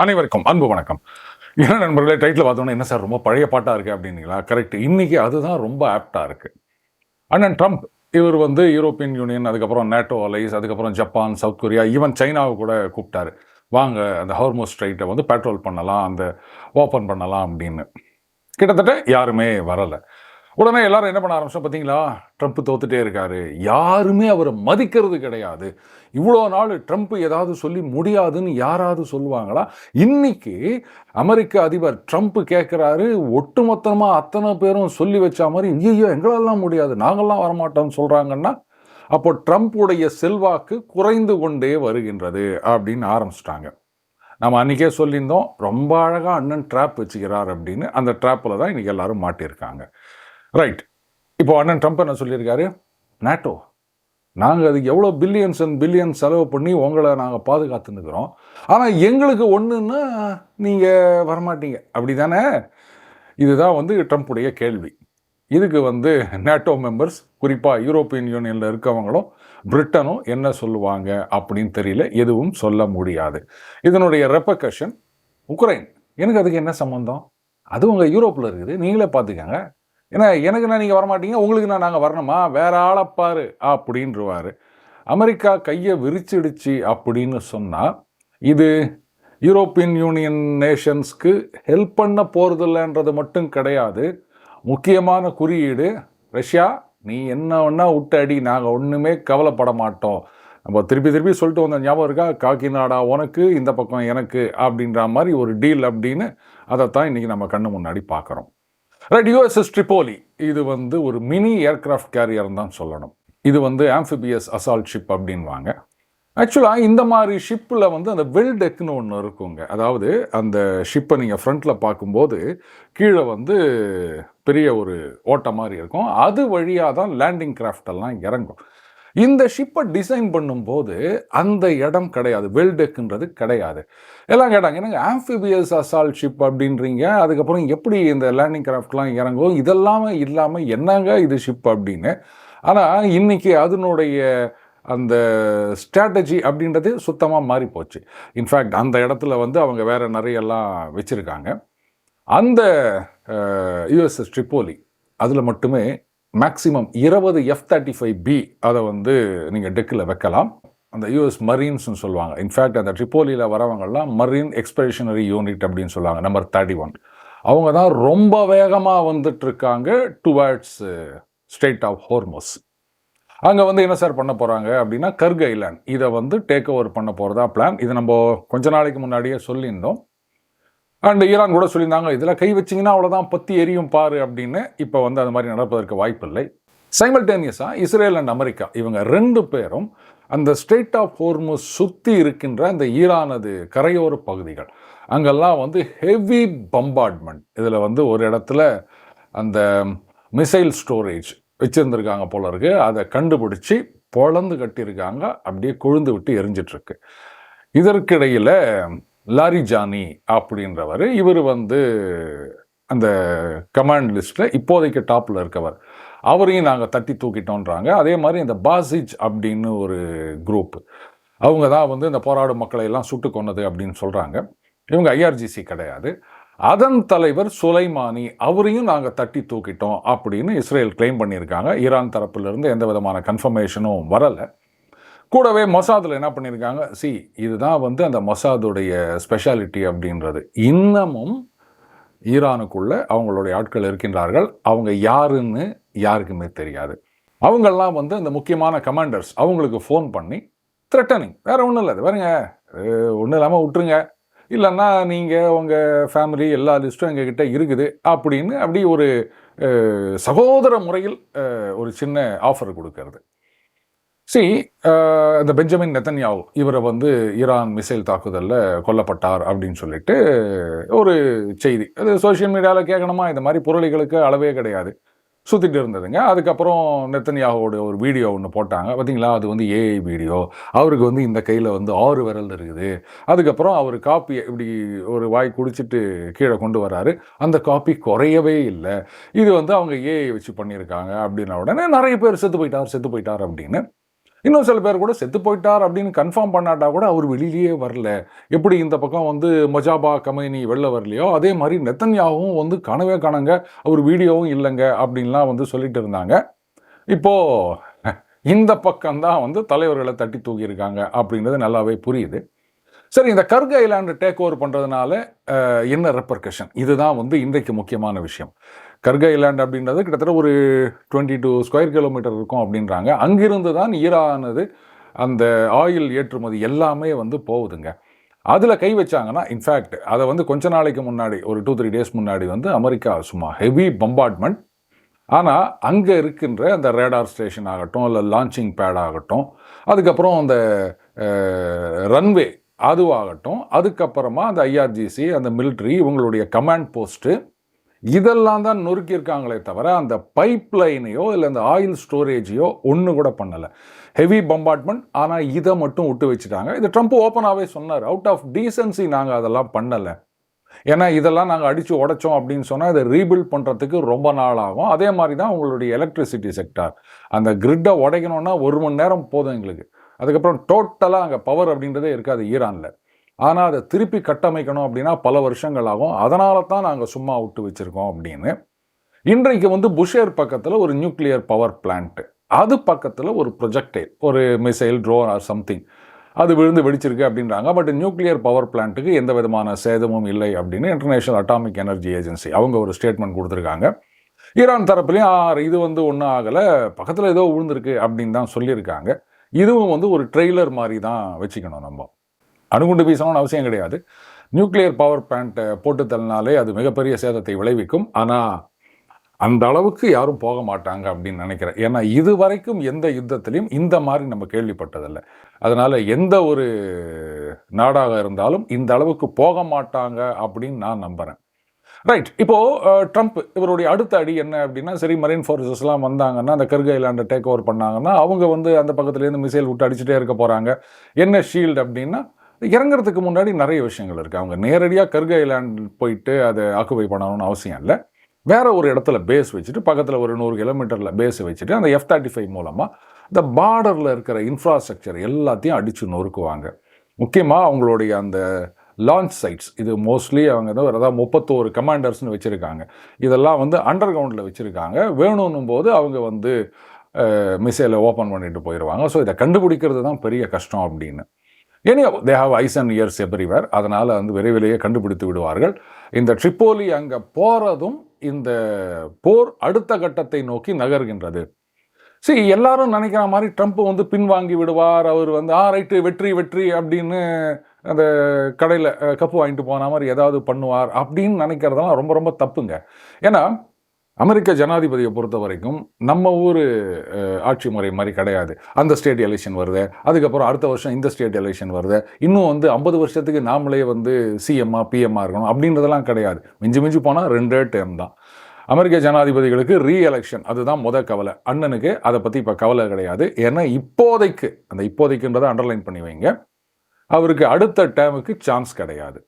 அனைவருக்கும் அன்பு வணக்கம். என்ன நண்பர்களே, டைட்டில் பார்த்தோன்னா என்ன சார் ரொம்ப பழைய பாட்டாக இருக்குது அப்படின்னீங்களா? கரெக்ட். இன்னைக்கு அதுதான் ரொம்ப ஆப்டாக இருக்குது. அண்ணன் ட்ரம்ப் இவர் வந்து யூரோப்பியன் யூனியன், அதுக்கப்புறம் நேட்டோ அலைஸ், அதுக்கப்புறம் ஜப்பான், சவுத் கொரியா, ஈவன் சைனாவை கூட கூப்பிட்டாரு. வாங்க அந்த ஹார்மோஸ் ஸ்ட்ரைட்டை வந்து பெட்ரோல் பண்ணலாம், அந்த ஓப்பன் பண்ணலாம் அப்படின்னு. கிட்டத்தட்ட யாருமே வரலை. உடனே எல்லாரும் என்ன பண்ண ஆரம்பிச்சோம் பார்த்தீங்களா? ட்ரம்ப் தோத்துட்டே இருக்காரு, யாருமே அவரை மதிக்கிறது கிடையாது. இவ்வளோ நாள் ட்ரம்ப் ஏதாவது சொல்லி முடியாதுன்னு யாராவது சொல்லுவாங்களா? இன்னைக்கு அமெரிக்க அதிபர் ட்ரம்ப் கேட்குறாரு, ஒட்டுமொத்தமாக அத்தனை பேரும் சொல்லி வச்ச மாதிரி ஐயோ எங்களெல்லாம் முடியாது, நாங்கள்லாம் வரமாட்டோம்னு சொல்கிறாங்கன்னா, அப்போ ட்ரம்ப்புடைய செல்வாக்கு குறைந்து கொண்டே வருகின்றது அப்படின்னு ஆரம்பிச்சிட்டாங்க. நம்ம அன்றைக்கே சொல்லியிருந்தோம், ரொம்ப அழகாக அண்ணன் ட்ராப் வச்சுக்கிறார் அப்படின்னு. அந்த ட்ராப்பில் தான் இன்றைக்கி எல்லாரும் மாட்டியிருக்காங்க. ரைட். இப்போ அண்ணன் ட்ரம்ப் என்ன சொல்லியிருக்காரு? நேட்டோ, நாங்கள் அதுக்கு எவ்வளோ பில்லியன்ஸ் அண்ட் பில்லியன்ஸ் செலவு பண்ணி உங்களை நாங்கள் பாதுகாத்துன்னுக்கிறோம், ஆனால் எங்களுக்கு ஒன்றுன்னா நீங்கள் வரமாட்டீங்க, அப்படி தானே? இதுதான் வந்து ட்ரம்ப்புடைய கேள்வி. இதுக்கு வந்து நேட்டோ மெம்பர்ஸ், குறிப்பாக யூரோப்பியன் யூனியனில் இருக்கவங்களும் பிரிட்டனும் என்ன சொல்லுவாங்க அப்படின்னு தெரியல. எதுவும் சொல்ல முடியாது. இதனுடைய ரெப்பர்கஷன் உக்ரைன். எனக்கு அதுக்கு என்ன சம்மந்தம்? அது உங்கள் யூரோப்பில் இருக்குது, நீங்களே பார்த்துக்கங்க. ஏன்னா எனக்குன்னா நீங்கள் வரமாட்டீங்க, உங்களுக்குன்னா நாங்கள் வரணுமா? வேற ஆளப்பாரு அப்படின்றவாரு. அமெரிக்கா கையை விரிச்சிடுச்சு அப்படின்னு சொன்னால் இது யூரோப்பியன் யூனியன் நேஷன்ஸ்க்கு ஹெல்ப் பண்ண போகிறதில்லைன்றது மட்டும் கிடையாது. முக்கியமான குறியீடு, ரஷ்யா நீ என்ன ஒன்றா விட்டு அடி, நாங்கள் ஒன்றுமே கவலைப்பட மாட்டோம். நம்ம திருப்பி திருப்பி சொல்லிட்டு வந்த ஞாபகம் இருக்கா? காக்கிநாடா உனக்கு, இந்த பக்கம் எனக்கு அப்படின்ற மாதிரி ஒரு டீல் அப்படின்னு. அதைத்தான் இன்றைக்கி நம்ம கண்ணு முன்னாடி பார்க்குறோம். ரைட். யூஎஸ்எஸ் ட்ரிப்போலி இது வந்து ஒரு மினி ஏர்க்ராஃப்ட் கேரியர்னு தான் சொல்லணும். இது வந்து ஆம்ஃபிபியஸ் அசால்ட் ஷிப் அப்படின்வாங்க. ஆக்சுவலாக இந்த மாதிரி ஷிப்பில் வந்து அந்த வெல் டெக்னு ஒன்று இருக்குங்க. அதாவது அந்த ஷிப்பை நீங்கள் ஃப்ரண்ட்டில் பார்க்கும்போது கீழே வந்து பெரிய ஒரு ஓட்டை மாதிரி இருக்கும். அது வழியாக தான் லேண்டிங் கிராஃப்டெல்லாம் இறங்கும். இந்த ஷிப்பை டிசைன் பண்ணும்போது அந்த இடம் கிடையாது, வெல்டெக்குன்றது கிடையாது. எல்லாம் கேட்டாங்க, என்னங்க ஆம்ஃபிபியஸ் அசால்ட் ஷிப் அப்படின்றீங்க, அதுக்கப்புறம் எப்படி இந்த லேண்டிங் கிராஃப்ட்லாம் இறங்கும், இதெல்லாம் இல்லாமல் என்னங்க இது ஷிப் அப்படின்னு. ஆனால் இன்னைக்கு அதனுடைய அந்த ஸ்ட்ராட்டஜி அப்படின்றது சுத்தமாக மாறி போச்சு. இன்ஃபேக்ட் அந்த இடத்துல வந்து அவங்க வேறு நிறையெல்லாம் வச்சுருக்காங்க. அந்த யூஎஸ்எஸ் ட்ரிப்போலி அதில் மட்டுமே மேக்ஸிமம் 20 F-35B அதை வந்து நீங்கள் டெக்கில் வைக்கலாம். அந்த யூஎஸ் மரீன்ஸ்னு சொல்லுவாங்க. இன்ஃபேக்ட் அந்த ட்ரிப்போலியில் வரவங்கள்லாம் மரீன் எக்ஸ்பெடிஷனரி யூனிட் அப்படின்னு சொல்லுவாங்க, நம்பர் 31. அவங்க தான் ரொம்ப வேகமாக வந்துட்டுருக்காங்க டுவர்ட்ஸ் ஸ்ட்ரெய்ட் ஆஃப் ஹார்மோஸ். அங்கே வந்து என்ன சார் பண்ண போகிறாங்க அப்படின்னா, கர்க் ஐலாண்ட் இதை வந்து டேக் ஓவர் பண்ண போகிறதா பிளான். இது நம்ம கொஞ்ச நாளைக்கு முன்னாடியே சொல்லியிருந்தோம். அண்ட் ஈரான் கூட சொல்லியிருந்தாங்க, இதில் கை வச்சிங்கன்னா அவ்வளோதான், பற்றி எரியும் பாரு அப்படின்னு. இப்போ வந்து அது மாதிரி நடப்பதற்கு வாய்ப்பில்லை. சைமல்டேனியஸாக இஸ்ரேல் அண்ட் அமெரிக்கா இவங்க 2 பேரும் அந்த ஸ்ட்ரெய்ட் ஆஃப் ஹார்மோஸ் சுற்றி இருக்கின்ற அந்த ஈரானது கரையோர பகுதிகள் அங்கெல்லாம் வந்து ஹெவி பம்பார்ட்மெண்ட். இதில் வந்து ஒரு இடத்துல அந்த மிசைல் ஸ்டோரேஜ் வச்சுருந்துருக்காங்க போல இருக்கு. அதை கண்டுபிடிச்சி பொழந்து கட்டியிருக்காங்க, அப்படியே கொழுந்து விட்டு எரிஞ்சிட்ருக்கு. இதற்கிடையில் லாரிஜானி அப்படின்றவர், இவர் வந்து அந்த கமாண்ட் லிஸ்ட்டில் இப்போதைக்கு டாப்பில் இருக்கவர். அவரையும் நாங்கள் தட்டி தூக்கிட்டோன்றாங்க. அதே மாதிரி இந்த பாசிஜ் அப்படின்னு ஒரு குரூப், அவங்க தான் வந்து இந்த போராடும் மக்களை எல்லாம் சுட்டு கொன்னது அப்படின்னு சொல்கிறாங்க. இவங்க ஐஆர்ஜிசி கிடையாது. அதன் தலைவர் சுலைமானி, அவரையும் நாங்கள் தட்டி தூக்கிட்டோம் அப்படின்னு இஸ்ரேல் கிளைம் பண்ணியிருக்காங்க. ஈரான் தரப்பிலிருந்து எந்த விதமான கன்ஃபர்மேஷனும் வரலை. கூடவே மொசாதில் என்ன பண்ணியிருக்காங்க, இதுதான் வந்து அந்த மொசாதுடைய ஸ்பெஷாலிட்டி அப்படின்றது. இன்னமும் ஈரானுக்குள்ள அவங்களுடைய ஆட்கள் இருக்கின்றார்கள். அவங்க யாருன்னு யாருக்குமே தெரியாது. அவங்கெல்லாம் வந்து அந்த முக்கியமான கமாண்டர்ஸ் அவங்களுக்கு ஃபோன் பண்ணி த்ரெட்டனிங், வேற ஒன்றும் இல்லை, அது வேறுங்க ஒன்றும் இல்லாமல் விட்டுருங்க, இல்லைன்னா நீங்கள் உங்கள் ஃபேமிலி எல்லா லிஸ்ட்டும் எங்ககிட்ட இருக்குது அப்படின்னு அப்படி ஒரு சகோதர முறையில் ஒரு சின்ன ஆஃபர் கொடுக்கறது. இந்த பெஞ்சமின் நெத்தன்யாஹூ இவரை வந்து ஈரான் மிசைல் தாக்குதலில் கொல்லப்பட்டார் அப்படின்னு சொல்லிட்டு ஒரு செய்தி, அது சோஷியல் மீடியாவில் கேட்கணுமா? இந்த மாதிரி புரளிகளுக்கு அளவே கிடையாது, சுற்றிட்டு இருந்ததுங்க. அதுக்கப்புறம் நெத்தன்யாஹூவோட ஒரு வீடியோ ஒன்று போட்டாங்க, பார்த்தீங்களா? அது வந்து ஏஐ வீடியோ. அவருக்கு வந்து இந்த கையில் வந்து 6 விரல் இருக்குது. அதுக்கப்புறம் அவர் காப்பி இப்படி ஒரு வாய் குடிச்சிட்டு கீழே கொண்டு வராரு, அந்த காப்பி குறையவே இல்லை. இது வந்து அவங்க ஏஐ வச்சு பண்ணியிருக்காங்க அப்படின்ன உடனே நிறைய பேர் செத்து போயிட்டார் அப்படின்னு. இன்னும் சில பேர் கூட செத்து போயிட்டார் அப்படின்னு கன்ஃபார்ம் பண்ணாட்டா கூட அவர் வெளியிலேயே வரல. எப்படி இந்த பக்கம் வந்து மொஜாபா கமைனி வெளில வரலையோ, அதே மாதிரி நெத்தன்யாவும் வந்து காணவே காணங்க, அவர் வீடியோவும் இல்லைங்க அப்படின்லாம் வந்து சொல்லிட்டு இருந்தாங்க. இப்போ இந்த பக்கம்தான் வந்து தலைவர்களை தட்டி தூக்கியிருக்காங்க அப்படின்றது நல்லாவே புரியுது. சரி, இந்த கர்க் ஐலாண்டு டேக் ஓவர் பண்ணுறதுனால என்ன ரெப்பர்கஷன், இதுதான் வந்து இன்றைக்கு முக்கியமான விஷயம். கர்க் ஐலாண்ட் அப்படின்றது கிட்டத்தட்ட ஒரு 22 ஸ்கொயர் கிலோமீட்டர் இருக்கும் அப்படின்றாங்க. அங்கிருந்து தான் ஈரானது அந்த ஆயில் ஏற்றுமதி எல்லாமே வந்து போகுதுங்க. அதில் கை வச்சாங்கன்னா, இன்ஃபேக்ட் அதை வந்து கொஞ்ச நாளைக்கு முன்னாடி ஒரு 2-3 டேஸ் முன்னாடி வந்து அமெரிக்கா சும்மா ஹெவி பம்பார்ட்மெண்ட். ஆனால் அங்கே இருக்கின்ற அந்த ரேடார் ஸ்டேஷன் ஆகட்டும், இல்லை லான்ச்சிங் பேட் ஆகட்டும், அதுக்கப்புறம் அந்த ரன்வே அதுவாகட்டும், அதுக்கப்புறமா அந்த ஐஆர்ஜிசி, அந்த மிலிட்ரி, இவங்களுடைய கமாண்ட் போஸ்ட்டு, இதெல்லாம் தான் நொறுக்கியிருக்காங்களே தவிர அந்த பைப் லைனையோ இல்லை அந்த ஆயில் ஸ்டோரேஜையோ ஒன்று கூட பண்ணலை. Heavy bombardment. ஆனால் இதை மட்டும் விட்டு வச்சுட்டாங்க. இது ட்ரம்ப் ஓப்பனாகவே சொன்னார், அவுட் ஆஃப் டீசன்சி நாங்கள் அதெல்லாம் பண்ணலை. ஏன்னா இதெல்லாம் நாங்கள் அடித்து உடைச்சோம் அப்படின்னு சொன்னால் இதை ரீபில்ட் பண்ணுறதுக்கு ரொம்ப நாள் ஆகும். அதே மாதிரி தான் உங்களுடைய எலக்ட்ரிசிட்டி செக்டார். அந்த கிரிட்டை உடைக்கணும்னா 1 மணி நேரம் போதும் எங்களுக்கு. அதுக்கப்புறம் டோட்டலாக அங்கே பவர் அப்படின்றதே இருக்காது ஈரானில். ஆனால் அதை திருப்பி கட்டமைக்கணும் அப்படின்னா பல வருஷங்கள் ஆகும். அதனால தான் நாங்கள் சும்மா விட்டு வச்சுருக்கோம் அப்படின்னு. இன்றைக்கு வந்து புஷேர் பக்கத்தில் ஒரு நியூக்ளியர் பவர் பிளான்ட்டு, அது பக்கத்தில் ஒரு ப்ரொஜெக்டைல், ஒரு மிசைல், ட்ரோன் ஆர் சம்திங், அது விழுந்து வெடிச்சிருக்கு அப்படின்றாங்க. பட் நியூக்ளியர் பவர் பிளான்ட்டுக்கு எந்த விதமான சேதமும் இல்லை அப்படின்னு இன்டர்நேஷனல் அட்டாமிக் எனர்ஜி ஏஜென்சி அவங்க ஒரு ஸ்டேட்மெண்ட் கொடுத்துருக்காங்க. ஈரான் தரப்புலையும் இது வந்து ஒன்றும் ஆகலை, பக்கத்தில் ஏதோ விழுந்திருக்கு அப்படின்னு தான் சொல்லியிருக்காங்க. இதுவும் வந்து ஒரு ட்ரெய்லர் மாதிரி தான் வச்சுக்கணும். நம்ம அணுகுண்டு வீசணும்னு அவசியம் கிடையாது. நியூக்ளியர் பவர் பிளான்ட்டை போட்டு தள்ளினாலே அது மிகப்பெரிய சேதத்தை விளைவிக்கும். ஆனால் அந்த அளவுக்கு யாரும் போக மாட்டாங்க அப்படின்னு நினைக்கிறேன். ஏன்னா இது வரைக்கும் எந்த யுத்தத்திலையும் இந்த மாதிரி நம்ம கேள்விப்பட்டதில்லை. அதனால் எந்த ஒரு நாடாக இருந்தாலும் இந்த அளவுக்கு போக மாட்டாங்க அப்படின்னு நான் நம்புகிறேன். ரைட். இப்போது ட்ரம்ப் இவருடைய அடுத்த அடி என்ன அப்படின்னா, சரி மரைன் ஃபோர்ஸஸ்லாம் வந்தாங்கன்னா, அந்த கர்க் ஐலாண்டை டேக் ஓவர் பண்ணாங்கன்னா, அவங்க வந்து அந்த பக்கத்துலேருந்து மிசைல் விட்டு அடிச்சுட்டே இருக்க போகிறாங்க. என்ன ஷீல்டு அப்படின்னா, இறங்குறதுக்கு முன்னாடி நிறைய விஷயங்கள் இருக்குது. அவங்க நேரடியாக கர்க் ஐலாண்ட் போயிட்டு அதை ஆக்குபை பண்ணணும்னு அவசியம் இல்லை. வேற ஒரு இடத்துல பேஸ் வச்சுட்டு, பக்கத்தில் ஒரு 100 கிலோமீட்டரில் பேஸ் வச்சுட்டு, அந்த F-35 மூலமாக இந்த பார்டரில் இருக்கிற இன்ஃப்ராஸ்ட்ரக்சர் எல்லாத்தையும் அடித்து நொறுக்குவாங்க. முக்கியமாக அவங்களுடைய அந்த லான்ச் சைட்ஸ், இது மோஸ்ட்லி அவங்க வந்து அதாவது 31 கமாண்டர்ஸ்னு வச்சுருக்காங்க. இதெல்லாம் வந்து அண்டர் கிரவுண்டில் வச்சுருக்காங்க. வேணும்னும் போது அவங்க வந்து மிசைலை ஓப்பன் பண்ணிட்டு போயிடுவாங்க. ஸோ இதை கண்டுபிடிக்கிறது தான் பெரிய கஷ்டம் அப்படின்னு. They have eyes and ears everywhere. அதனால் வந்து விரைவிலேயே கண்டுபிடித்து விடுவார்கள். இந்த ட்ரிப்போலி அங்கே போகிறதும் இந்த போர் அடுத்த கட்டத்தை நோக்கி நகர்கின்றது. சரி, எல்லாரும் நினைக்கிற மாதிரி ட்ரம்ப் வந்து பின்வாங்கி விடுவார், அவர் வந்து ரைட்டு வெற்றி வெற்றி அப்படின்னு அந்த கடையில் கப்பு வாங்கிட்டு போன மாதிரி ஏதாவது பண்ணுவார் அப்படின்னு நினைக்கிறதெல்லாம் ரொம்ப ரொம்ப தப்புங்க. ஏன்னா அமெரிக்க ஜனாதிபதியை பொறுத்த வரைக்கும் நம்ம ஊர் ஆட்சி முறை மாதிரி கிடையாது. அந்த ஸ்டேட் எலெக்ஷன் வருது, அதுக்கப்புறம் அடுத்த வருஷம் இந்த ஸ்டேட் எலெக்ஷன் வருது, இன்னும் வந்து 50 வருஷத்துக்கு நாமளே வந்து சிஎம்மா பிஎம்மா இருக்கணும் அப்படின்றதெல்லாம் கிடையாது. மிஞ்சி மிஞ்சி போனால் 2 டேர்ம் தான். அமெரிக்க ஜனாதிபதிகளுக்கு ரீஎலெக்ஷன் அதுதான் கவலை. அண்ணனுக்கு அதை பற்றி இப்போ கவலை கிடையாது. ஏன்னா இப்போதைக்கு, அந்த இப்போதைக்குன்றதை அண்டர்லைன் பண்ணி வைங்க, அவருக்கு அடுத்த டேர்முக்கு சான்ஸ் கிடையாது.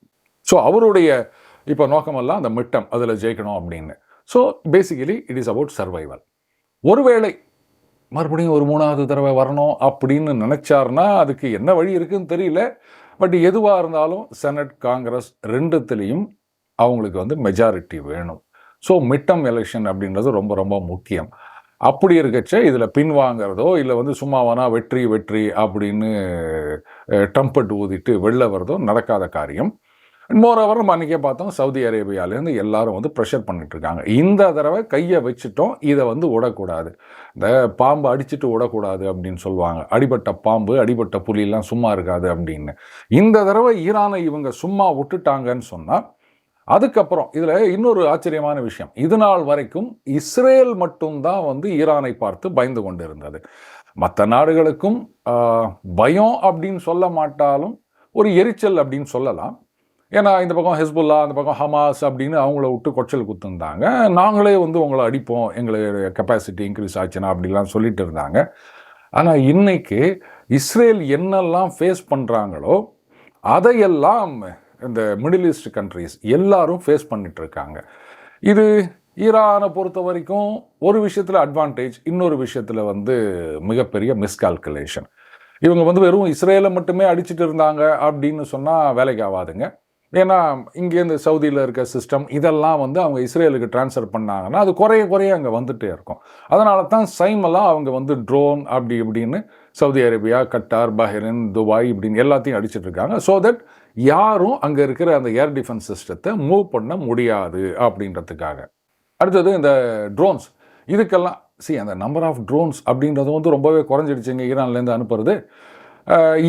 ஸோ அவருடைய இப்போ நோக்கமெல்லாம் அந்த மிட் டேர்ம் அதில் ஜெயிக்கணும் அப்படின்னு. So basically it is about survival. ஒருவேளை மறுபடியும் ஒரு 3வது தடவை வரணும் அப்படின்னு நினச்சார்னா அதுக்கு என்ன வழி இருக்குதுன்னு தெரியல. பட் எதுவாக இருந்தாலும் செனட், காங்கிரஸ் ரெண்டுத்துலேயும் அவங்களுக்கு வந்து மெஜாரிட்டி வேணும். ஸோ மிட் டேர்ம் எலெக்ஷன் அப்படின்றது ரொம்ப ரொம்ப முக்கியம். அப்படி இருக்கச்ச இதில் பின்வாங்கிறதோ இல்லை வந்து சும்மாவானா வெற்றி வெற்றி அப்படின்னு ட்ரம்பட் ஊதிட்டு வெளில வரதோ நடக்காத காரியம். மோரோவர் நம்ம அன்றைக்கே பார்த்தோம், சவுதி அரேபியாவிலேருந்து எல்லாரும் வந்து ப்ரெஷர் பண்ணிட்டுருக்காங்க. இந்த தடவை கையை வச்சுட்டோம், இதை வந்து விடக்கூடாது, இந்த பாம்பு அடிச்சுட்டு விடக்கூடாது அப்படின்னு சொல்லுவாங்க. அடிபட்ட பாம்பு அடிபட்ட புலியெல்லாம் சும்மா இருக்காது அப்படின்னு. இந்த தடவை ஈரானை இவங்க சும்மா விட்டுட்டாங்கன்னு சொன்னால் அதுக்கப்புறம் இதில் இன்னொரு ஆச்சரியமான விஷயம், இது நாள் வரைக்கும் இஸ்ரேல் மட்டும்தான் வந்து ஈரானை பார்த்து பயந்து கொண்டு இருந்தது. மற்ற நாடுகளுக்கும் பயம் அப்படின்னு சொல்ல மாட்டாலும் ஒரு எரிச்சல் அப்படின்னு சொல்லலாம். ஏன்னா இந்த பக்கம் ஹெஸ்புல்லா, அந்த பக்கம் ஹமாஸ் அப்படின்னு அவங்கள விட்டு கொச்சல் குத்துருந்தாங்க. நாங்களே வந்து உங்களை அடிப்போம், எங்களுடைய கெப்பாசிட்டி இன்க்ரீஸ் ஆச்சுன்னா அப்படிலாம் சொல்லிட்டு இருந்தாங்க. ஆனால் இன்னைக்கு இஸ்ரேல் என்னெல்லாம் ஃபேஸ் பண்ணுறாங்களோ அதையெல்லாம் இந்த மிடில் ஈஸ்ட் கண்ட்ரிஸ் எல்லாரும் ஃபேஸ் பண்ணிட்டு இருக்காங்க. இது ஈரானை பொறுத்த வரைக்கும் ஒரு விஷயத்தில் அட்வான்டேஜ், இன்னொரு விஷயத்தில் வந்து மிகப்பெரிய மிஸ்கால்குலேஷன். இவங்க வந்து வெறும் இஸ்ரேலை மட்டுமே அடிச்சுட்டு இருந்தாங்க அப்படின்னு சொன்னால் வேலைக்கு ஆகாதுங்க. ஏன்னா இங்கேருந்து சவுதியில் இருக்க சிஸ்டம் இதெல்லாம் வந்து அவங்க இஸ்ரேலுக்கு ட்ரான்ஸ்ஃபர் பண்ணாங்கன்னா அது குறைய அங்கே வந்துகிட்டே இருக்கும். அதனால தான் சைமெல்லாம் அவங்க வந்து ட்ரோன் அப்படி இப்படின்னு Saudi Arabia, Qatar, Bahrain, Dubai இப்படின்னு எல்லாத்தையும் அடிச்சுட்டு இருக்காங்க. ஸோ தட் யாரும் அங்கே இருக்கிற அந்த ஏர் டிஃபென்ஸ் சிஸ்டத்தை மூவ் பண்ண முடியாது அப்படின்றதுக்காக. அடுத்தது இந்த ட்ரோன்ஸ், இதுக்கெல்லாம் அந்த நம்பர் ஆஃப் ட்ரோன்ஸ் அப்படின்றது வந்து ரொம்பவே குறைஞ்சிடுச்சுங்க ஈரான்லேருந்து அனுப்புறது.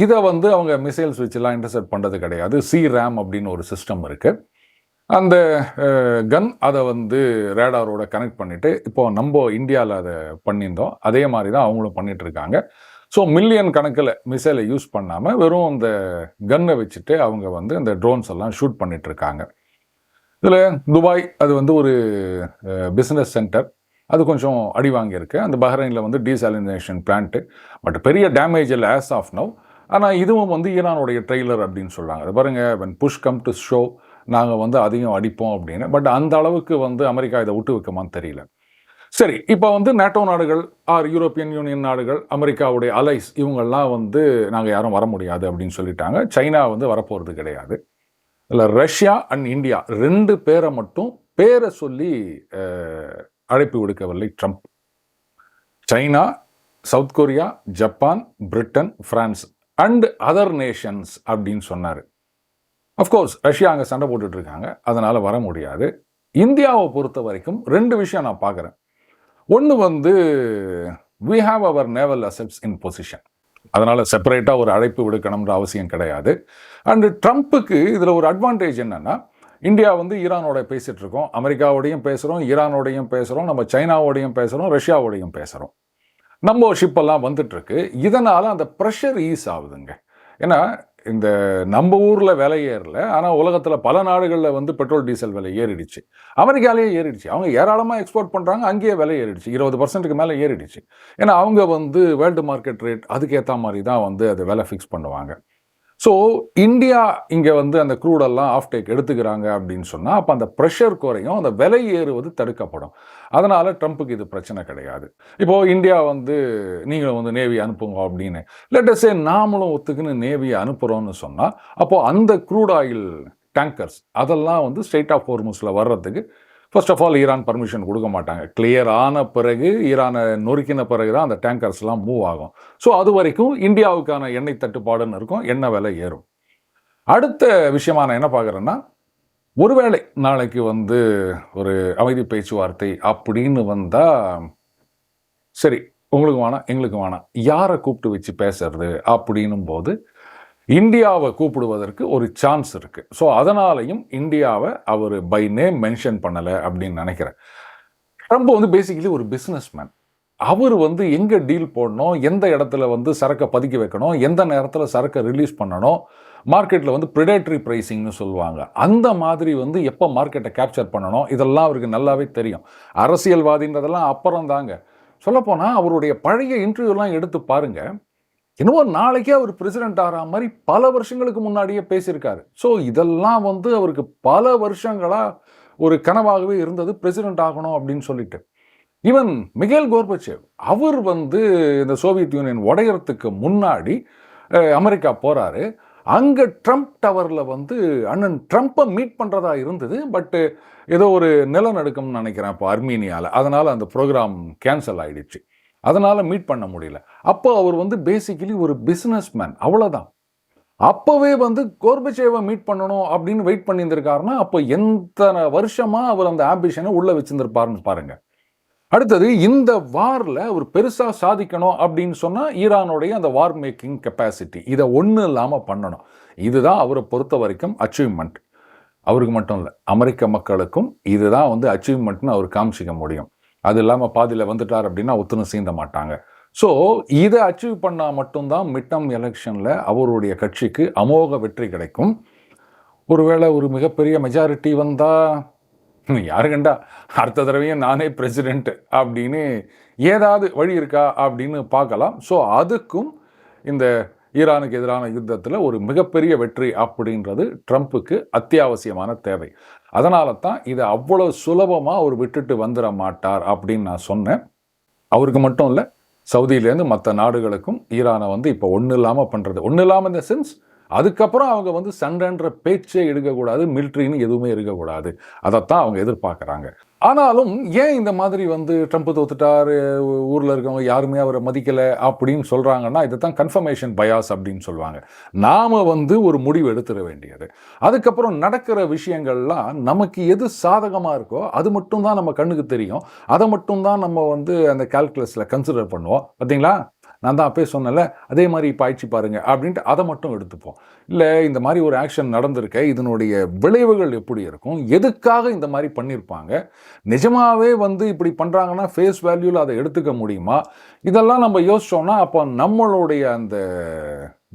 இதை வந்து அவங்க மிசைல்ஸ் வச்சுலாம் இன்டர்செப்ட் பண்ணுறது கிடையாது. CRAM அப்படின்னு ஒரு சிஸ்டம் இருக்குது. அந்த கன் அதை வந்து ரேடாரோட கனெக்ட் பண்ணிவிட்டு இப்போது நம்ம இந்தியாவில் அதை பண்ணியிருந்தோம், அதே மாதிரி தான் அவங்களும் பண்ணிகிட்ருக்காங்க. ஸோ மில்லியன் கணக்கில் மிசைலை யூஸ் பண்ணாமல் வெறும் அந்த கன்னை வச்சுட்டு அவங்க வந்து அந்த ட்ரோன்ஸ் எல்லாம் ஷூட் பண்ணிகிட்ருக்காங்க. இதில் துபாய் அது வந்து ஒரு பிஸ்னஸ் சென்டர், அது கொஞ்சம் அடி வாங்கியிருக்கு. அந்த பஹ்ரைனில் வந்து டீசாலினேஷன் பிளான்ட்டு, பட் பெரிய டேமேஜ் இல்லை ஆஸ் ஆஃப் நவ். ஆனால் இதுவும் வந்து ஈரானுடைய ட்ரெய்லர் அப்படின்னு சொல்கிறாங்க. அது பாருங்கள், when push come to show, நாங்கள் வந்து அதையும் அடிப்போம் அப்படின்னு. பட் அந்த அளவுக்கு வந்து அமெரிக்கா இதை விட்டு வைக்குமான்னு தெரியல. சரி, இப்போ வந்து நேட்டோ நாடுகள் ஆர் யூரோப்பியன் யூனியன் நாடுகள், அமெரிக்காவுடைய அலைஸ், இவங்கெல்லாம் வந்து நாங்கள் யாரும் வர முடியாது அப்படின்னு சொல்லிட்டாங்க. சைனா வந்து வரப்போகிறது கிடையாது. இல்லை, ரஷ்யா அண்ட் இந்தியா 2 பேரை மட்டும் பேரை சொல்லி அழைப்பு விடுக்கவில்லை Trump. China, South Korea, Japan, Britain, France and other nations அப்படின்னு சொன்னார். அஃப்கோர்ஸ் ரஷ்யா அங்கே சண்டை போட்டுட்டு இருக்காங்க, அதனால் வர முடியாது. இந்தியாவை பொறுத்த வரைக்கும் 2 விஷயம் நான் பார்க்குறேன். ஒன்று வந்து we have our naval assets in position, அதனால் செப்பரேட்டாக ஒரு அழைப்பு விடுக்கணும்ன்ற அவசியம் கிடையாது. அண்டு ட்ரம்ப்புக்கு இதில் ஒரு அட்வான்டேஜ் என்னென்னா, இந்தியா வந்து ஈரானோட பேசிகிட்டு இருக்கோம், அமெரிக்காவோடையும் பேசுகிறோம், ஈரானோடையும் பேசுகிறோம், நம்ம சைனாவோடையும் பேசுகிறோம், ரஷ்யாவோடையும் பேசுகிறோம். நம்ம ஷிப்பெல்லாம் வந்துட்டுருக்கு. இதனால் அந்த ப்ரெஷர் ஈஸ் ஆகுதுங்க. ஏன்னா இந்த நம்ம ஊரில் விலை ஏறல, ஆனால் உலகத்தில் பல நாடுகளில் வந்து பெட்ரோல் டீசல் விலை ஏறிடுச்சு. அமெரிக்காலேயே ஏறிடுச்சு. அவங்க ஏராளமாக எக்ஸ்போர்ட் பண்ணுறாங்க, அங்கேயே விலை ஏறிடுச்சு. 20% மேலே ஏறிடுச்சு. ஏன்னா அவங்க வந்து வேர்ல்டு மார்க்கெட் ரேட் அதுக்கேற்ற மாதிரி தான் வந்து அது விலை ஃபிக்ஸ் பண்ணுவாங்க. ஸோ இந்தியா இங்கே வந்து அந்த க்ரூடெல்லாம் ஆஃப்டேக் எடுத்துக்கிறாங்க அப்படின்னு சொன்னால் அப்போ அந்த ப்ரெஷர் குறையும், அந்த விலை ஏறுவது தடுக்கப்படும். அதனால் ட்ரம்ப்புக்கு இது பிரச்சனை கிடையாது. இப்போது இந்தியா வந்து நீங்களும் வந்து நேவி அனுப்புங்க அப்படின்னு லெட்டஸே நாமளும் ஒத்துக்குன்னு நேவியை அனுப்புகிறோன்னு சொன்னால் அப்போது அந்த க்ரூட் ஆயில் டேங்கர்ஸ் அதெல்லாம் வந்து ஸ்ட்ரெய்ட் ஆஃப் ஹோர்முஸில் வர்றதுக்கு first of all Iran permission கொடுக்க மாட்டாங்க. கிளியர் ஆன பிறகு, ஈரானை நொறுக்கின பிறகு தான் அந்த டேங்கர்ஸ்லாம் மூவ் ஆகும். ஸோ அது வரைக்கும் இந்தியாவுக்கான எண்ணெய் தட்டுப்பாடுன்னு இருக்கும், எண்ணெய் விலை ஏறும். அடுத்த விஷயமா நான் என்ன பார்க்குறேன்னா, ஒருவேளை நாளைக்கு வந்து ஒரு அமைதி பேச்சுவார்த்தை அப்படின்னு வந்தால், சரி உங்களுக்கு வேணாம் எங்களுக்கு வேணாம், யாரை கூப்பிட்டு வச்சு பேசுறது அப்படின்னும் போது இந்தியாவை கூப்பிடுவதற்கு ஒரு சான்ஸ் இருக்குது. ஸோ அதனாலையும் இந்தியாவை அவர் பை நேம் மென்ஷன் பண்ணலை அப்படின்னு நினைக்கிறேன். ட்ரம்ப் வந்து பேசிக்கலி ஒரு பிஸ்னஸ் மேன். அவர் வந்து எங்கே டீல் போடணும், எந்த இடத்துல வந்து சரக்கை பதுக்கி வைக்கணும், எந்த நேரத்தில் சரக்கை ரிலீஸ் பண்ணணும், மார்க்கெட்டில் வந்து ப்ரிடேட்டரி ப்ரைஸிங்னு சொல்லுவாங்க, அந்த மாதிரி வந்து எப்போ மார்க்கெட்டை கேப்சர் பண்ணணும், இதெல்லாம் அவருக்கு நல்லாவே தெரியும். அரசியல்வாதின்றதெல்லாம் அப்புறம் தாங்க. சொல்லப்போனால் அவருடைய பழைய இன்டர்வியூலாம் எடுத்து பாருங்கள், என்னவோ நாளைக்கே அவர் பிரசிடென்ட் ஆகிற மாதிரி பல வருஷங்களுக்கு முன்னாடியே பேசியிருக்காரு. ஸோ இதெல்லாம் வந்து அவருக்கு பல வருஷங்களாக ஒரு கனவாகவே இருந்தது, பிரசிடென்ட் ஆகணும் அப்படின்னு சொல்லிட்டு. ஈவன் மிகேல் கோர்பச்சேவ், அவர் வந்து இந்த சோவியத் யூனியன் உடையறதுக்கு முன்னாடி அமெரிக்கா போகிறாரு. அங்கே ட்ரம்ப் டவரில் வந்து அண்ணன் ட்ரம்ப்பை மீட் பண்ணுறதா இருந்தது. பட்டு ஏதோ ஒரு நிலநடுக்கம்னு நினைக்கிறேன் இப்போ அர்மீனியாவில், அதனால் அந்த ப்ரோக்ராம் கேன்சல் ஆகிடுச்சு. அதனால் மீட் பண்ண முடியல. அப்போ அவர் வந்து பேசிக்கலி ஒரு பிஸ்னஸ் மேன், அவ்வளோதான். அப்போவே வந்து கோர்பச்சேவை மீட் பண்ணணும் அப்படின்னு வெயிட் பண்ணியிருந்திருக்காருன்னா அப்போ எத்தனை வருஷமாக அவர் அந்த ஆம்பிஷனை உள்ளே வச்சுருந்துருப்பாருன்னு பாருங்கள். அடுத்தது, இந்த வாரில் அவர் பெருசாக சாதிக்கணும் அப்படின்னு சொன்னால் ஈரானுடைய அந்த வார் மேக்கிங் கெப்பாசிட்டி, இதை ஒன்றும் இல்லாமல் பண்ணணும். இதுதான் அவரை பொறுத்த வரைக்கும் அச்சீவ்மெண்ட். அவருக்கு மட்டும் இல்லை, அமெரிக்க மக்களுக்கும் இதுதான் வந்து அச்சீவ்மெண்ட்னு அவர் காமிச்சிக்க முடியும். அது இல்லாமல் பாதியில் வந்துட்டார் அப்படின்னா ஒத்துணும் சீந்த மாட்டாங்க. ஸோ இதை அச்சீவ் பண்ணால் மட்டும்தான் மிட்டம் எலெக்ஷனில் அவருடைய கட்சிக்கு அமோக வெற்றி கிடைக்கும். ஒருவேளை ஒரு மிகப்பெரிய மெஜாரிட்டி வந்தால் யாரு கண்டா அடுத்த தடவையும் நானே பிரசிடென்ட் அப்படின்னு ஏதாவது வழி இருக்கா அப்படின்னு பார்க்கலாம். ஸோ அதுக்கும் இந்த ஈரானுக்கு எதிரான யுத்தத்தில் ஒரு மிகப்பெரிய வெற்றி அப்படின்றது ட்ரம்ப்புக்கு அத்தியாவசியமான தேவை. அதனால தான் இதை அவ்வளோ சுலபமாக அவர் விட்டுட்டு வந்துட மாட்டார் அப்படின்னு நான் சொன்னேன். அவருக்கு மட்டும் இல்லை, சவுதியிலேருந்து மற்ற நாடுகளுக்கும் ஈரானை வந்து இப்போ ஒன்றும் இல்லாமல் பண்ணுறது, ஒன்றும் இல்லாமல் இந்த சென்ஸ் அதுக்கப்புறம் அவங்க வந்து சண்டைன்ற பேச்சே எடுக்கக்கூடாது, மிலிட்ரின்னு எதுவுமே இருக்கக்கூடாது. அதைத்தான் அவங்க எதிர்பார்க்குறாங்க. ஆனாலும் ஏன் இந்த மாதிரி வந்து ட்ரம்ப் தோத்துட்டார், ஊரில் இருக்கவங்க யாருமே அவரை மதிக்கலை அப்படின்னு சொல்கிறாங்கன்னா, இதை தான் கன்ஃபர்மேஷன் பயாஸ் அப்படின்னு சொல்லுவாங்க. நாம் வந்து ஒரு முடிவு எடுத்துட வேண்டியது, அதுக்கப்புறம் நடக்கிற விஷயங்கள்லாம் நமக்கு எது சாதகமாக இருக்கோ அது மட்டும்தான் நம்ம கண்ணுக்கு தெரியும், அதை மட்டும்தான் நம்ம வந்து அந்த கால்குலஸில் கன்சிடர் பண்ணுவோம். பார்த்தீங்களா, நான் தான் அப்பே சொன்னல, அதே மாதிரி இப்போ ஆயிடுச்சு பாருங்க அப்படின்ட்டு அதை மட்டும் எடுத்துப்போம். இல்லை, இந்த மாதிரி ஒரு ஆக்ஷன் நடந்திருக்க, இதனுடைய விளைவுகள் எப்படி இருக்கும், எதுக்காக இந்த மாதிரி பண்ணியிருப்பாங்க, நிஜமாவே வந்து இப்படி பண்ணுறாங்கன்னா ஃபேஸ் வேல்யூவில் அதை எடுத்துக்க முடியுமா, இதெல்லாம் நம்ம யோசிச்சோம்னா அப்போ நம்மளுடைய அந்த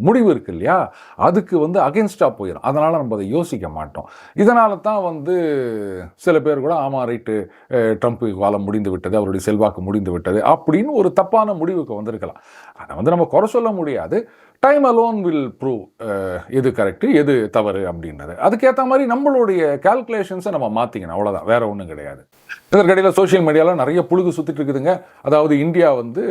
முடிவு இருக்கு இல்லையா, அதுக்கு வந்து அகென்ஸ்டாக போயிடும். அதனால் நம்ம அதை யோசிக்க மாட்டோம். இதனால தான் வந்து சில பேர் கூட ஆமாம் ரைட்டு, ட்ரம்ப் காலம் முடிந்து விட்டது, அவருடைய செல்வாக்கு முடிந்து விட்டது அப்படின்னு ஒரு தப்பான முடிவுக்கு வந்திருக்கலாம். அதை வந்து நம்ம குறை சொல்ல முடியாது. டைம் அலோன் வில் ப்ரூவ் எது கரெக்டு எது தவறு அப்படின்றது. அதுக்கேற்ற மாதிரி நம்மளுடைய கால்குலேஷன்ஸை நம்ம மாற்றிக்கணும், அவ்வளோதான், வேற ஒன்றும் கிடையாது. இதற்கிடையில் சோஷியல் மீடியாவில் நிறைய புழுகு சுற்றிட்டு இருக்குதுங்க. அதாவது இந்தியா வந்து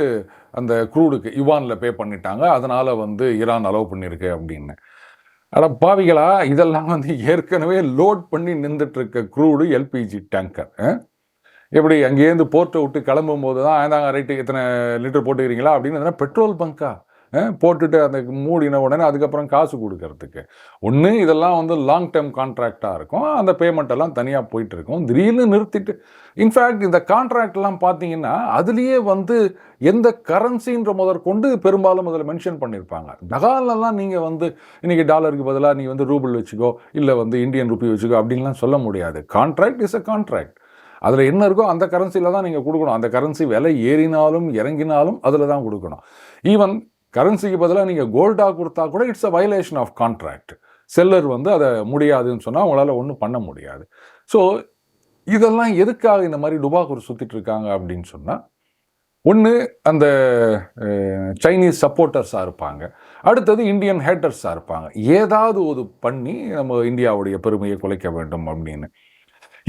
அந்த க்ரூடுக்கு யுவானில் பே பண்ணிட்டாங்க, அதனால் வந்து ஈரான் அலோவ் பண்ணியிருக்கு அப்படின்னு. ஆனால் பாவிகளா, இதெல்லாம் வந்து ஏற்கனவே லோட் பண்ணி நின்றுட்டுருக்க க்ரூடு எல்பிஜி டேங்கர். எப்படி அங்கேருந்து போர்ட்டை விட்டு கிளம்பும் போது தான் ஆந்தாங்க ரைட்டு எத்தனை லிட்டர் போட்டுக்கிறீங்களா அப்படின்னு பெட்ரோல் பங்கா போட்டுட்டு அந்த மூடின உடனே அதுக்கப்புறம் காசு கொடுக்கறதுக்கு. ஒன்று இதெல்லாம் வந்து லாங் டேர்ம் கான்ட்ராக்டாக இருக்கும், அந்த பேமெண்ட் எல்லாம் தனியாக போயிட்டு இருக்கும், திடீர்னு நிறுத்திட்டு. இன்ஃபேக்ட் இந்த கான்ட்ராக்ட்லாம் பார்த்தீங்கன்னா அதுலேயே வந்து எந்த கரன்சின்ற முதற்கொண்டு பெரும்பாலும் அதில் மென்ஷன் பண்ணியிருப்பாங்க. நகாலெல்லாம் நீங்கள் வந்து இன்றைக்கி டாலருக்கு பதிலாக நீ வந்து ரூபிள் வச்சுக்கோ, இல்லை வந்து இந்தியன் ருப்பி வச்சுக்கோ அப்படின்லாம் சொல்ல முடியாது. Contract is a contract. அதில் என்ன இருக்கோ அந்த கரன்சியில் தான் நீங்கள் கொடுக்கணும். அந்த கரன்சி விலை ஏறினாலும் இறங்கினாலும் அதில் தான் கொடுக்கணும். ஈவன் கரன்சிக்கு பதிலாக நீங்கள் கோல்டாக கொடுத்தா கூட it's a violation of contract. Seller வந்து அதை முடியாதுன்னு சொன்னால் அவங்களால ஒன்றும் பண்ண முடியாது. ஸோ இதெல்லாம் எதுக்காக இந்த மாதிரி டுபாக்கூர் சுற்றிட்டு இருக்காங்க அப்படின்னு சொன்னால், ஒன்று அந்த சைனீஸ் சப்போர்ட்டர்ஸாக இருப்பாங்க, அடுத்தது இந்தியன் ஹேட்டர்ஸாக இருப்பாங்க. ஏதாவது ஒரு பண்ணி நம்ம இந்தியாவுடைய பெருமையை குலைக்க வேண்டும் அப்படின்னு.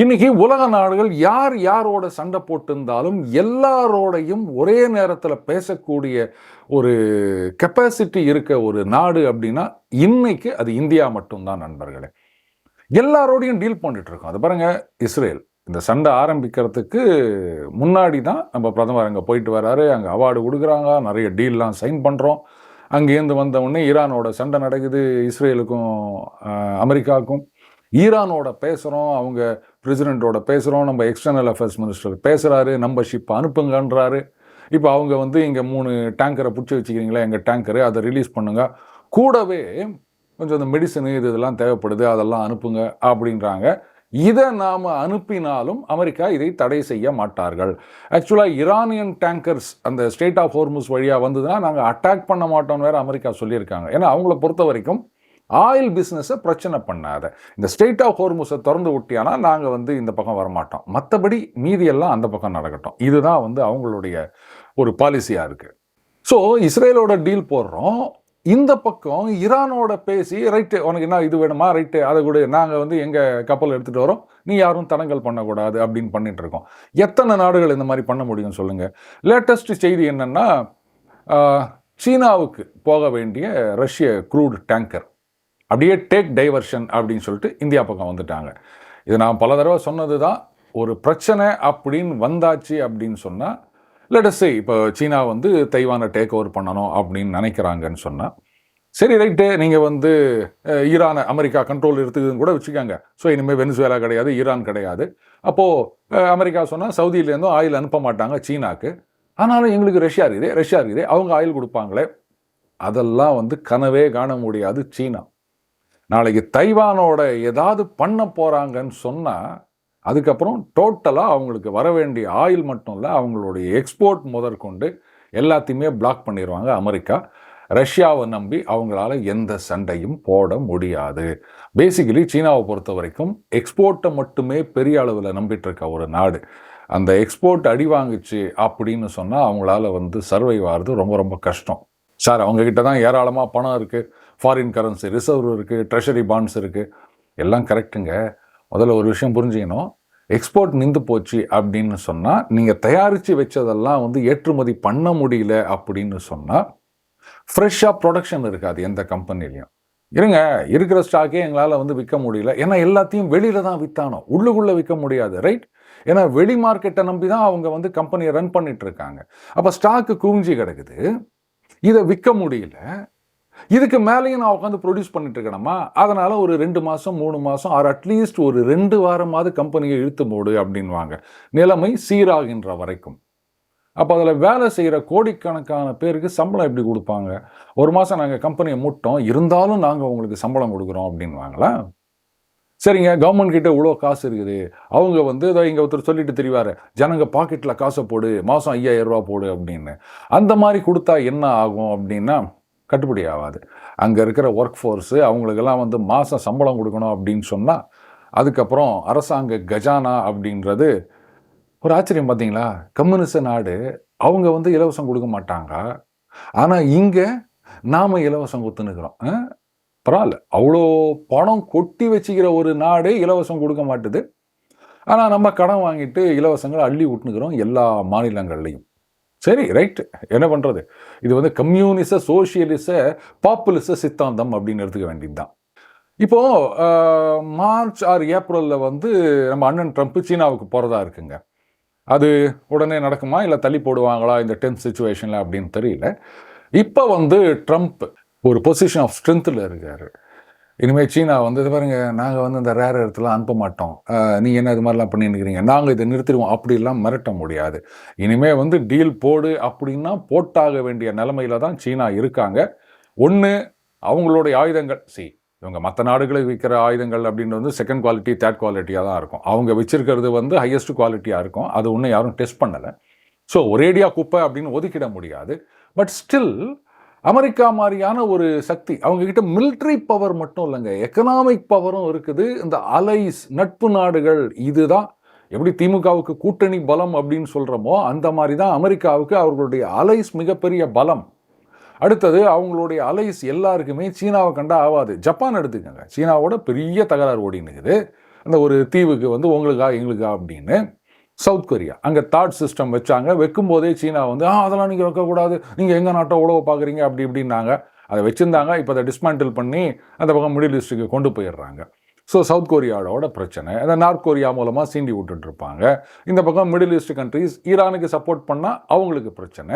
இன்னைக்கு உலக நாடுகள் யார் யாரோட சண்டை போட்டிருந்தாலும் எல்லாரோடையும் ஒரே நேரத்தில் பேசக்கூடிய ஒரு கெப்பாசிட்டி இருக்க ஒரு நாடு அப்படின்னா இன்னைக்கு அது இந்தியா மட்டும்தான் நண்பர்களே. எல்லாரோடையும் டீல் பண்ணிட்டு இருக்கோம். அது பாருங்க, இஸ்ரேல் இந்த சண்டை ஆரம்பிக்கிறதுக்கு முன்னாடி தான் நம்ம பிரதமர் அங்கே போயிட்டு வராரு, அங்கே அவார்டு கொடுக்குறாங்க, நிறைய டீல்லாம் சைன் பண்ணுறோம். அங்கேருந்து வந்த உடனே ஈரானோட சண்டை நடக்குது, இஸ்ரேலுக்கும் அமெரிக்காவுக்கும். ஈரானோட பேசுகிறோம், அவங்க பிரசிடெண்ட்டோட பேசுகிறோம், நம்ம எக்ஸ்டர்னல் அஃபேர்ஸ் மினிஸ்டர் பேசுகிறாரு, நம்ம ஷிப் அனுப்புங்கன்றாரு. இப்போ அவங்க வந்து இங்கே 3 டேங்கரை பிடிச்சி வச்சுக்கிறீங்களா, எங்கள் டேங்கரு, அதை ரிலீஸ் பண்ணுங்க, கூடவே கொஞ்சம் அந்த மெடிசனு இதெல்லாம் தேவைப்படுது, அதெல்லாம் அனுப்புங்க அப்படின்றாங்க. இதை நாம் அனுப்பினாலும் அமெரிக்கா இதை தடை செய்ய மாட்டார்கள். ஆக்சுவலாக ஈரானியன் டேங்கர்ஸ் அந்த ஸ்ட்ரெய்ட் ஆஃப் ஹோர்முஸ் வழியாக வந்ததுன்னா நாங்கள் அட்டாக் பண்ண மாட்டோம்னு வேறு அமெரிக்கா சொல்லியிருக்காங்க. ஏன்னா அவங்கள பொறுத்த வரைக்கும் ஆயில் பிஸ்னஸை பிரச்சனை பண்ணாத, இந்த ஸ்ட்ரெய்ட் ஆஃப் ஹோர்முஸை திறந்து விட்டியானா நாங்கள் வந்து இந்த பக்கம் வரமாட்டோம், மற்றபடி மீதியெல்லாம் அந்த பக்கம் நடக்கட்டும். இதுதான் வந்து அவங்களுடைய ஒரு பாலிசியாக இருக்குது. ஸோ இஸ்ரேலோட டீல் போடுறோம், இந்த பக்கம் ஈரானோட பேசி ரைட்டு உனக்கு என்ன இது வேணுமா, ரைட்டு அதை கூட நாங்கள் வந்து எங்கள் கப்பல் எடுத்துகிட்டு வரோம், நீ யாரும் தடங்கல் பண்ணக்கூடாது அப்படின்னு பண்ணிட்டு இருக்கோம். எத்தனை நாடுகள் இந்த மாதிரி பண்ண முடியும் சொல்லுங்கள்? லேட்டஸ்ட் செய்தி என்னென்னா, சீனாவுக்கு போக வேண்டிய ரஷ்ய க்ரூட் டேங்கர் அப்படியே டேக் டைவர்ஷன் அப்படின்னு சொல்லிட்டு இந்தியா பக்கம் வந்துட்டாங்க. இது நான் பல தடவை சொன்னது தான், ஒரு பிரச்சனை அப்படின்னு வந்தாச்சு அப்படின்னு சொன்னால், லெட்டஸ் இப்போ சீனா வந்து தைவானை டேக் ஓவர் பண்ணணும் அப்படின்னு நினைக்கிறாங்கன்னு சொன்னால், சரி ரைட்டு, நீங்கள் வந்து ஈரானை அமெரிக்கா கண்ட்ரோல் எடுத்துக்குதுன்னு கூட வச்சுக்காங்க. ஸோ இனிமேல் வெனிசுவேலா கிடையாது, ஈரான் கிடையாது. அப்போது அமெரிக்கா சொன்னால் சவுதியிலேருந்தும் ஆயில் அனுப்ப மாட்டாங்க சீனாக்கு. ஆனாலும் எங்களுக்கு ரஷ்யா இருக்குது, அவங்க ஆயில் கொடுப்பாங்களே. அதெல்லாம் வந்து கனவே காண முடியாது சீனா. நாளைக்கு தைவானோட ஏதாவது பண்ண போகிறாங்கன்னு சொன்னால், அதுக்கப்புறம் டோட்டலாக அவங்களுக்கு வர வேண்டிய ஆயில் மட்டும் இல்லை, அவங்களுடைய எக்ஸ்போர்ட் முதற்கொண்டு எல்லாத்தையுமே பிளாக் பண்ணிடுவாங்க அமெரிக்கா. ரஷ்யாவை நம்பி அவங்களால எந்த சண்டையும் போட முடியாது. பேசிக்கலி சீனாவை பொறுத்த வரைக்கும் எக்ஸ்போர்ட்டை மட்டுமே பெரிய அளவில் நம்பிட்டு இருக்க ஒரு நாடு. அந்த எக்ஸ்போர்ட் அடி வாங்கிச்சு அப்படின்னு சொன்னால் அவங்களால வந்து சர்வைவ் ஆகிறது ரொம்ப ரொம்ப கஷ்டம். சார் அவங்கக்கிட்ட தான் ஏராளமாக பணம் இருக்குது, ஃபாரின் கரன்சி ரிசர்வ் இருக்குது, ட்ரெஷரி பாண்ட்ஸ் இருக்குது, எல்லாம் கரெக்டுங்க. முதல்ல ஒரு விஷயம் புரிஞ்சுக்கணும், எக்ஸ்போர்ட் நின்று போச்சு அப்படின்னு சொன்னால், நீங்கள் தயாரித்து வச்சதெல்லாம் வந்து ஏற்றுமதி பண்ண முடியல அப்படின்னு சொன்னால், ஃப்ரெஷ்ஷாக ப்ரொடக்ஷன் இருக்காது எந்த கம்பெனிலையும். இருங்க, இருக்கிற ஸ்டாக்கே எங்களால் வந்து விற்க முடியல, ஏன்னா எல்லாத்தையும் வெளியில் தான் விற்றானோ, உள்ளுக்குள்ளே விற்க முடியாது, ரைட்? ஏன்னா வெளி மார்க்கெட்டை நம்பி தான் அவங்க வந்து கம்பெனியை ரன் பண்ணிட்டு இருக்காங்க. அப்போ ஸ்டாக்கு குவிஞ்சி கிடக்குது, இதை விற்க முடியல, இதுக்கு மேலேயும் நான் உட்காந்து ப்ரொடியூஸ் பண்ணிட்டு இருக்கணுமா? அதனால் ஒரு 2 மாதம் 3 மாதம் ஆர் அட்லீஸ்ட் ஒரு 2 வாரமாவது கம்பெனியை இழுத்து போடு அப்படின்வாங்க, நிலைமை சீராகின்ற வரைக்கும். அப்போ அதில் வேலை செய்கிற கோடிக்கணக்கான பேருக்கு சம்பளம் எப்படி கொடுப்பாங்க? ஒரு மாதம் நாங்கள் கம்பெனியை மூட்டோம், இருந்தாலும் நாங்கள் உங்களுக்கு சம்பளம் கொடுக்குறோம் அப்படின்வாங்களா? சரிங்க, கவர்மெண்ட் கிட்ட இவ்வளோ காசு இருக்குது, அவங்க வந்து இதை இங்கே ஒருத்தர் சொல்லிட்டு தெரிவார், ஜனங்க பாக்கெட்டில் காசை போடு, மாதம் 5000 ரூபா போடு அப்படின்னு. அந்த மாதிரி கொடுத்தா என்ன ஆகும் அப்படின்னா கட்டுப்படி ஆகாது. அங்கே இருக்கிற ஒர்க் ஃபோர்ஸு அவங்களுக்கெல்லாம் வந்து மாதம் சம்பளம் கொடுக்கணும் அப்படின்னு சொன்னால், அதுக்கப்புறம் அரசாங்க கஜானா அப்படின்றது ஒரு ஆச்சரியம் பார்த்தீங்களா? கம்யூனிச நாடு, அவங்க வந்து இலவசம் கொடுக்க மாட்டாங்க, ஆனால் இங்கே நாம் இலவசம் கொடுத்துன்னுக்குறோம். பரவாயில்ல, அவ்வளோ பணம் கொட்டி வச்சுக்கிற ஒரு நாடே இலவசம் கொடுக்க மாட்டுது, ஆனால் நம்ம கடன் வாங்கிட்டு இலவசங்களை அள்ளி விட்டுனுக்குறோம் எல்லா மாநிலங்கள்லையும். சரி, ரைட், என்ன பண்ணுறது? இது வந்து கம்யூனிச சோசியலிச பாப்புலிச சித்தாந்தம் அப்படின்னு எடுத்துக்க வேண்டியது தான். இப்போது மார்ச் ஆர் ஏப்ரலில் வந்து நம்ம அண்ணன் ட்ரம்ப் சீனாவுக்கு போகிறதா இருக்குங்க. அது உடனே நடக்குமா இல்லை தள்ளி போடுவாங்களா இந்த டென்ஸ் சிச்சுவேஷனில் அப்படின்னு தெரியல. இப்போ வந்து ட்ரம்ப் ஒரு பொசிஷன் ஆஃப் ஸ்ட்ரென்த்தில் இருக்கார். இனிமேல் சீனா வந்து இது பாருங்க, நாங்கள் வந்து இந்த ரேர் இடத்துலாம் அனுப்ப மாட்டோம், நீங்கள் என்ன இது மாதிரிலாம் பண்ணிருக்கிறீங்க, நாங்கள் இதை நிறுத்திடுவோம் அப்படிலாம் மிரட்ட முடியாது. இனிமேல் வந்து டீல் போடு அப்படின்னா போட்டாக வேண்டிய நிலைமையில தான் சீனா இருக்காங்க. ஒன்று, அவங்களுடைய ஆயுதங்கள், இவங்க மற்ற நாடுகளுக்கு விற்கிற ஆயுதங்கள் அப்படின்னு வந்து செகண்ட் குவாலிட்டி தேர்ட் குவாலிட்டியாக தான் இருக்கும். அவங்க வச்சிருக்கிறது வந்து ஹையஸ்ட் குவாலிட்டியாக இருக்கும். அது ஒன்றும் யாரும் டெஸ்ட் பண்ணலை. ஸோ ஒரேடியாக குப்பை அப்படின்னு ஒதுக்கிட முடியாது. பட் ஸ்டில் அமெரிக்கா மாதிரியான ஒரு சக்தி, அவங்கக்கிட்ட மிலிட்ரி பவர் மட்டும் இல்லைங்க, எக்கனாமிக் பவரும் இருக்குது. இந்த அலைஸ் நட்பு நாடுகள், இதுதான் எப்படி திமுகவுக்கு கூட்டணி பலம் அப்படின்னு சொல்கிறோமோ அந்த மாதிரி தான் அமெரிக்காவுக்கு அவர்களுடைய அலைஸ் மிகப்பெரிய பலம். அடுத்தது அவங்களுடைய அலைஸ் எல்லாருக்குமே சீனாவை கண்டா ஆகாது. ஜப்பான் எடுத்துக்கோங்க, சீனாவோட பெரிய தகராறு ஓடினுக்குது அந்த ஒரு தீவுக்கு வந்து உங்களுக்கா எங்களுக்கா அப்படின்னு. சவுத் கொரியா அங்கே தாட் சிஸ்டம் வச்சாங்க, வைக்கும்போதே சீனா வந்து அதெல்லாம் நீங்கள் வைக்கக்கூடாது, நீங்கள் எங்கள் நாட்டை உழவு பார்க்குறீங்க அப்படி இப்படின்னாங்க. அதை வச்சுருந்தாங்க, இப்போ அதை டிஸ்மேண்டில் பண்ணி அந்த பக்கம் மிடில் ஈஸ்ட்டுக்கு கொண்டு போயிடுறாங்க. ஸோ சவுத் கொரியாவோட பிரச்சனை, அந்த நார்த் கொரியா மூலமாக சீண்டி விட்டுட்ருப்பாங்க. இந்த பக்கம் மிடில் ஈஸ்ட் கண்ட்ரீஸ் ஈரானுக்கு சப்போர்ட் பண்ணால் அவங்களுக்கு பிரச்சனை,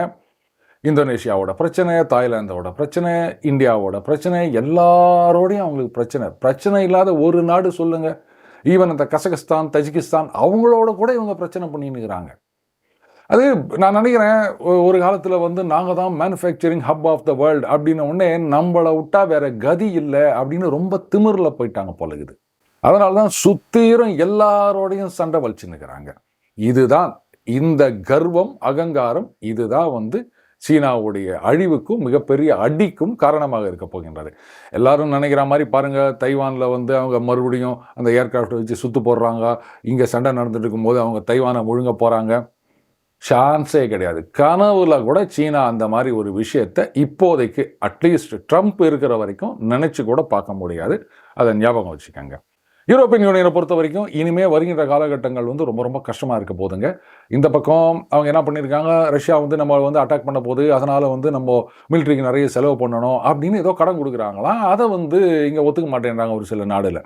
இந்தோனேஷியாவோட பிரச்சனை, தாய்லாந்தோட பிரச்சனை, இந்தியாவோட பிரச்சனை, எல்லாரோடையும் அவங்களுக்கு பிரச்சனை இல்லாத ஒரு நாடு சொல்லுங்கள். ஈவன் அந்த கசகஸ்தான், தஜிகிஸ்தான், அவங்களோட கூட இவங்க பிரச்சனை பண்ணின்னுக்கிறாங்க. அது நான் நினைக்கிறேன், ஒரு காலத்தில் வந்து நாங்கள் தான் manufacturing hub of the world அப்படின்ன உடனே நம்மளை விட்டா வேற கதி இல்லை அப்படின்னு ரொம்ப திமிரில் போயிட்டாங்க போலகுது. அதனால தான் சுத்தீரம் எல்லாரோடையும் சண்டை வலிச்சுன்னுக்கிறாங்க. இதுதான் இந்த கர்வம், அகங்காரம், இதுதான் வந்து சீனாவுடைய அழிவுக்கும் மிகப்பெரிய அடிக்கும் காரணமாக இருக்க போகின்றது. எல்லாரும் நினைக்கிற மாதிரி பாருங்கள், தைவானில் வந்து அவங்க மறுபடியும் அந்த ஏர்கிராஃப்டை வச்சு சுற்று போடுறாங்க, இங்கே சண்டை நடந்துட்டு இருக்கும்போது அவங்க தைவானை முழுங்க போகிறாங்க. சான்ஸே கிடையாது. கனவுல கூட சீனா அந்த மாதிரி ஒரு விஷயத்தை இப்போதைக்கு அட்லீஸ்ட் ட்ரம்ப் இருக்கிற வரைக்கும் நினச்சி கூட பார்க்க முடியாது. அதை ஞாபகம் வச்சுக்கோங்க. யூரோப்பியன் யூனியனை பொறுத்த வரைக்கும் இனிமேல் வருகின்ற காலகட்டங்கள் வந்து ரொம்ப ரொம்ப கஷ்டமாக இருக்க போதுங்க. இந்த பக்கம் அவங்க என்ன பண்ணியிருக்காங்க, ரஷ்யா வந்து நம்ம வந்து அட்டாக் பண்ண போது, அதனால் வந்து நம்ம மிலிட்ரிக்கு நிறைய செலவு பண்ணணும் அப்படின்னு ஏதோ கடன் கொடுக்குறாங்களாம். அதை வந்து இங்கே ஒத்துக்க மாட்டேன்றாங்க ஒரு சில நாடுல.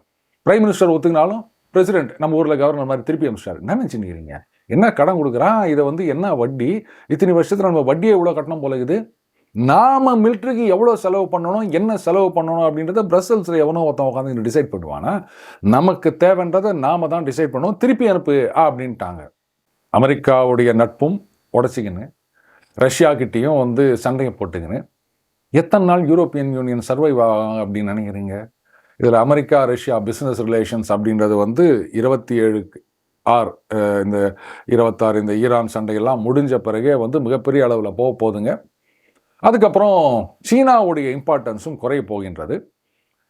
பிரைம் மினிஸ்டர் ஒத்துக்கினாலும் பிரசிடென்ட் நம்ம ஊரில் கவர்னர் மாதிரி திருப்பி அனுப்பிச்சிட்டாரு. என்ன நினச்சிருக்கிறீங்க, என்ன கடன் கொடுக்குறான், இதை வந்து என்ன வட்டி, இத்தனை வருஷத்தில் நம்ம வட்டியை எவ்வளோ கட்டணம் போலகுது, நாம் மிலிட்ரிக்கு எவ்வளோ செலவு பண்ணணும், என்ன செலவு பண்ணணும் அப்படின்றத பிரசல்ஸில் எவனோ ஒருத்தன் உட்காந்து டிசைட் பண்ணுவானா? நமக்கு தேவைன்றதை நாம் தான் டிசைட் பண்ணுவோம், திருப்பி அனுப்பு அப்படின்ட்டாங்க. அமெரிக்காவுடைய நட்பும் உடச்சிக்கின்னு, ரஷ்யாக்கிட்டேயும் வந்து சண்டையை போட்டுக்கின்னு எத்தனை நாள் யூரோப்பியன் யூனியன் சர்வைவ் ஆகும் அப்படின்னு நினைக்கிறீங்க? இதில் அமெரிக்கா ரஷ்யா பிஸ்னஸ் ரிலேஷன்ஸ் அப்படின்றது வந்து 27 இந்த 26 இந்த ஈரான் சண்டையெல்லாம் முடிஞ்ச பிறகே வந்து மிகப்பெரிய அளவில் போகுதுங்க. அதுக்கப்புறம் சீனாவுடைய இம்பார்ட்டன்ஸும் குறைய போகின்றது.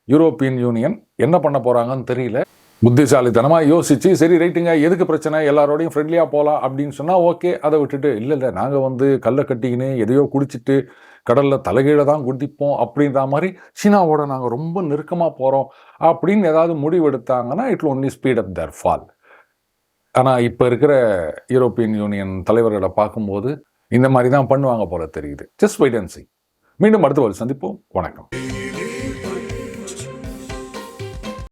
யூரோப்பியன் யூனியன் என்ன பண்ண போகிறாங்கன்னு தெரியல. புத்திசாலித்தனமாக யோசித்து சரி ரைட்டுங்க, எதுக்கு பிரச்சனை, எல்லாரோடையும் ஃப்ரெண்ட்லியாக போகலாம் அப்படின்னு சொன்னால் ஓகே. அதை விட்டுட்டு இல்லை நாங்கள் வந்து கல்லை கட்டிக்கின்னு எதையோ குடிச்சிட்டு கடலில் தலைகீழ தான் குதிப்போம் அப்படின்ற மாதிரி சீனாவோட நாங்கள் ரொம்ப நெருக்கமாக போகிறோம் அப்படின்னு ஏதாவது முடிவெடுத்தாங்கன்னா it will only speed up their fall. ஆனால் இப்போ இருக்கிற யூரோப்பியன் யூனியன் தலைவர்களை பார்க்கும்போது இந்த மாதிரி தான் பண்ணுவாங்க போல தெரியுது. Just wait and see. மீண்டும் அடுத்த ஒரு சந்திப்போம். வணக்கம்.